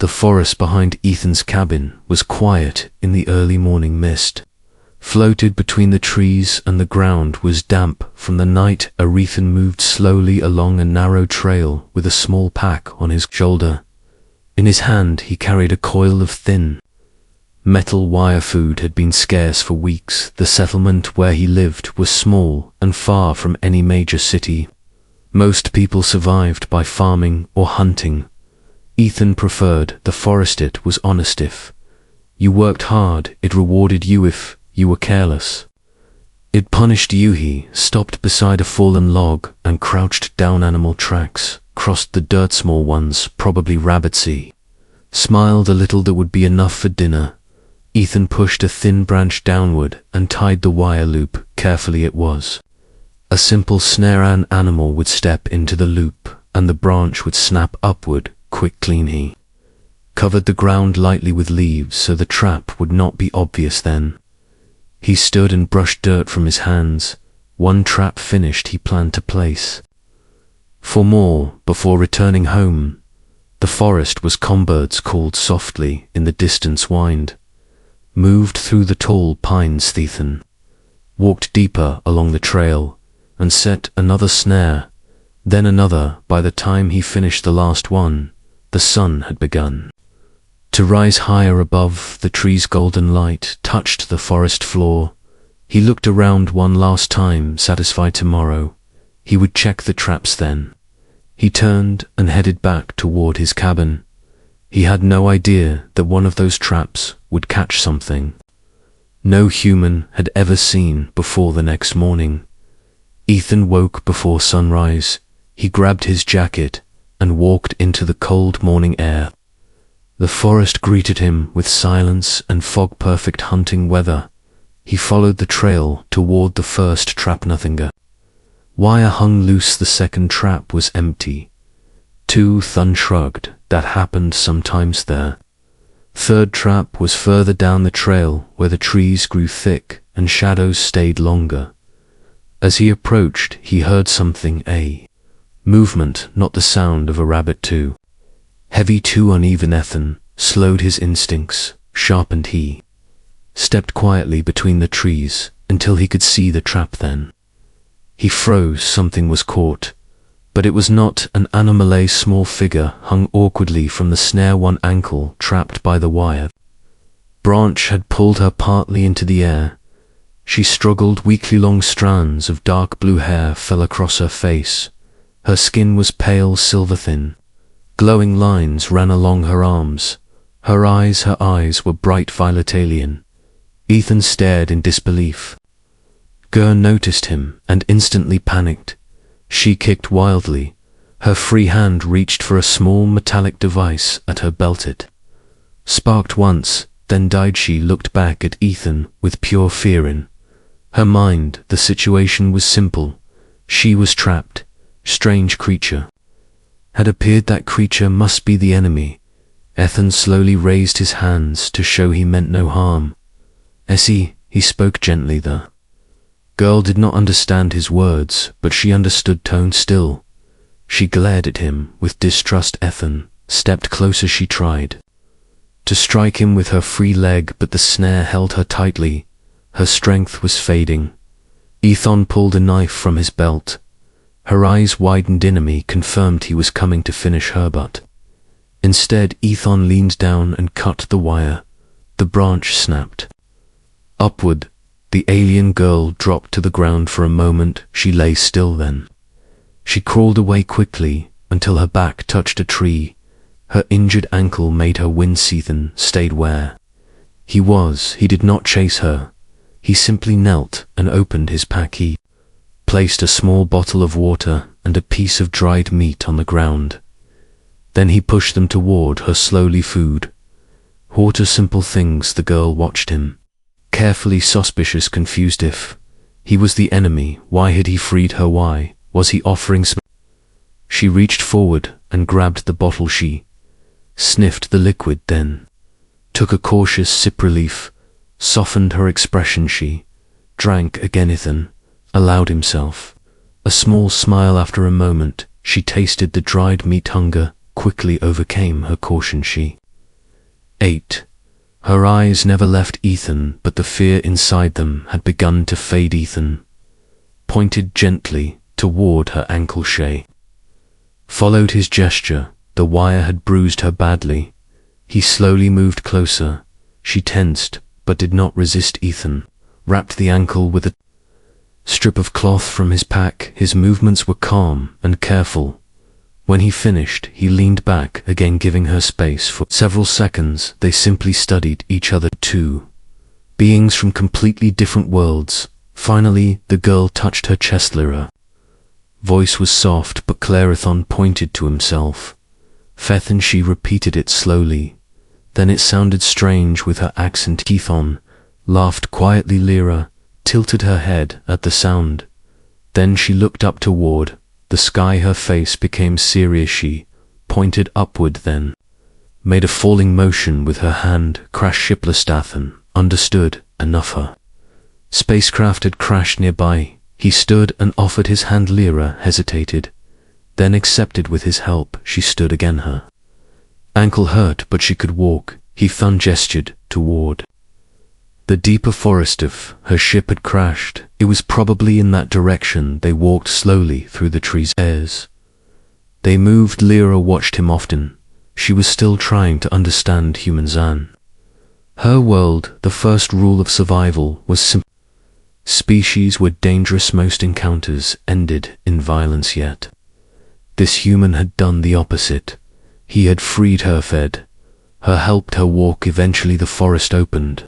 The forest behind Ethan's cabin was quiet in the early morning mist. Floated between the trees and the ground was damp from the night. Ethan moved slowly along a narrow trail with a small pack on his shoulder. In his hand he carried a coil of thin metal wire. Food had been scarce for weeks. The settlement where he lived was small and far from any major city. Most people survived by farming or hunting. Ethan preferred the forest. It was honest. If you worked hard, it rewarded you. If you were careless, it punished you. He stopped beside a fallen log and crouched down. Animal tracks crossed the dirt, small ones, probably rabbits. He smiled a little. That would be enough for dinner. Ethan pushed a thin branch downward and tied the wire loop carefully. It was a simple snare. An animal would step into the loop and the branch would snap upward, quick, clean. He covered the ground lightly with leaves so the trap would not be obvious. Then he stood and brushed dirt from his hands. One trap finished, he planned to place 4 more before returning home. The forest was calm. Birds called softly in the distance. Wind moved through the tall pines. Ethan walked deeper along the trail and set another snare, then another. By the time he finished the last one, the sun had begun to rise higher above the trees. Golden light touched the forest floor. He looked around one last time, satisfied. Tomorrow he would check the traps. Then he turned and headed back toward his cabin. He had no idea that one of those traps would catch something no human had ever seen before. The next morning, Ethan woke before sunrise. He grabbed his jacket and walked into the cold morning air. The forest greeted him with silence and fog. Perfect hunting weather. He followed the trail toward the first trap. Nothing. Wire hung loose. The second trap was empty. 2. Thun shrugged. That happened sometimes there. Third trap was further down the trail where the trees grew thick and shadows stayed longer. As he approached, he heard something. A movement, not the sound of a rabbit. Too heavy, too uneven. Ethan slowed his instincts, sharpened. He stepped quietly between the trees until he could see the trap. Then he froze. Something was caught, but it was not an animal. A small figure hung awkwardly from the snare, one ankle trapped by the wire. Branch had pulled her partly into the air. She struggled weakly. Long strands of dark blue hair fell across her face. Her skin was pale silver thin. Glowing lines ran along her arms. Her eyes were bright violet, alien. Ethan stared in disbelief. Gur noticed him and instantly panicked. She kicked wildly. Her free hand reached for a small metallic device at her belt. It sparked once, then died. She looked back at Ethan with pure fear in her mind. The situation was simple. She was trapped. Strange creature had appeared. That creature must be the enemy. Ethan slowly raised his hands to show he meant no harm. Essie, he spoke gently. The girl did not understand his words, but she understood tone. Still, she glared at him with distrust. Ethan stepped closer. She tried to strike him with her free leg, but the snare held her tightly. Her strength was fading. Ethan pulled a knife from his belt. Her eyes widened. Enemy confirmed he was coming to finish her, but instead Ethan leaned down and cut the wire. The branch snapped upward. The alien girl dropped to the ground. For a moment she lay still. Then she crawled away quickly until her back touched a tree. Her injured ankle made her wince. Ethan stayed where he was. He did not chase her. He simply knelt and opened his pack. He placed a small bottle of water and a piece of dried meat on the ground. Then he pushed them toward her slowly. Food, water, simple things. The girl watched him carefully, suspicious, confused. If he was the enemy, why had he freed her? Why was he offering She reached forward and grabbed the bottle. She sniffed the liquid, then took a cautious sip. Relief softened her expression. She drank again. Ethan allowed himself a small smile. After a moment, she tasted the dried meat. Hunger quickly overcame her caution. She 8. Her eyes never left Ethan, but the fear inside them had begun to fade. Ethan pointed gently toward her ankle. Shay followed his gesture. The wire had bruised her badly. He slowly moved closer. She tensed, but did not resist. Ethan wrapped the ankle with a strip of cloth from his pack. His movements were calm and careful. When he finished, he leaned back again, giving her space. For several seconds, they simply studied each other, two beings from completely different worlds. Finally, the girl touched her chest. Lyra voice was soft, but Clarethon pointed to himself. Feth and she repeated it slowly. Then it sounded strange with her accent. Ethon laughed quietly. Lyra tilted her head at the sound. Then she looked up toward the sky. Her face became serious. She pointed upward, then made a falling motion with her hand. Crash shipless. Dathan understood enough. Her spacecraft had crashed nearby. He stood and offered his hand. Lyra hesitated, then accepted with his help. She stood again. Her ankle hurt, but she could walk. He gestured toward the deeper forest. If her ship had crashed, it was probably in that direction. They walked slowly through the trees. As they moved, Lyra watched him often. She was still trying to understand humans. In her world, the first rule of survival was simple. Species were dangerous. Most encounters ended in violence. Yet this human had done the opposite. He had freed her, fed her, helped her walk. Eventually the forest opened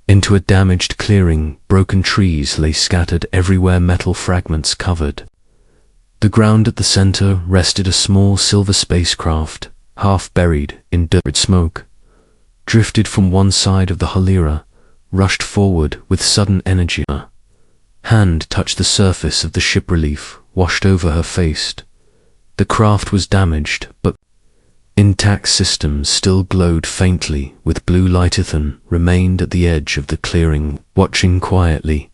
into a damaged clearing. Broken trees lay scattered everywhere. Metal fragments covered the ground. At the center rested a small silver spacecraft, half buried in dirt. Smoke drifted from one side of the hull. Lyra rushed forward with sudden energy. Her hand touched the surface of the ship. Relief washed over her face. The craft was damaged, but intact. Systems still glowed faintly with blue light. Ethan remained at the edge of the clearing, watching quietly.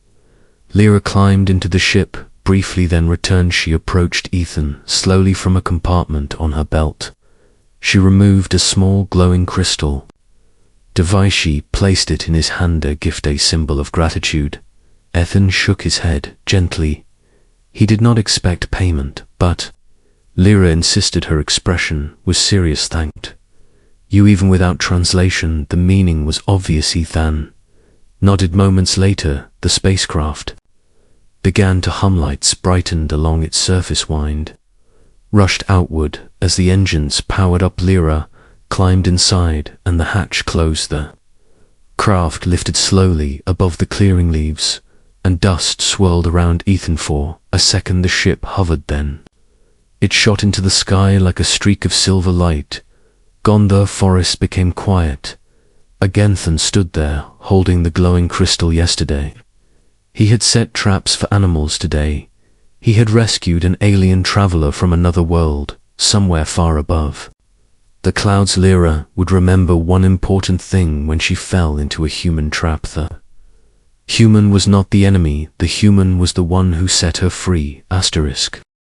Lyra climbed into the ship briefly, then returned. She approached Ethan slowly from a compartment on her belt. She removed a small glowing crystal device. She placed it in his hand, a gift, a symbol of gratitude. Ethan shook his head gently. He did not expect payment, but Lyra insisted. Her expression was serious. Thanked you. Even without translation, the meaning was obvious. Ethan nodded. Moments later, the spacecraft began to hum. Lights brightened along its surface. Wind rushed outward as the engines powered up. Lyra climbed inside and the hatch closed. The craft lifted slowly above the clearing. Leaves and dust swirled around Ethan. For a second the ship hovered, then it shot into the sky like a streak of silver light. Gone, the forest became quiet. Again Ethan stood there, holding the glowing crystal. Yesterday he had set traps for animals. Today he had rescued an alien traveler from another world, somewhere far above the clouds. Lyra would remember one important thing when she fell into a human trap. The human was not the enemy. The human was the one who set her free. Asterisk.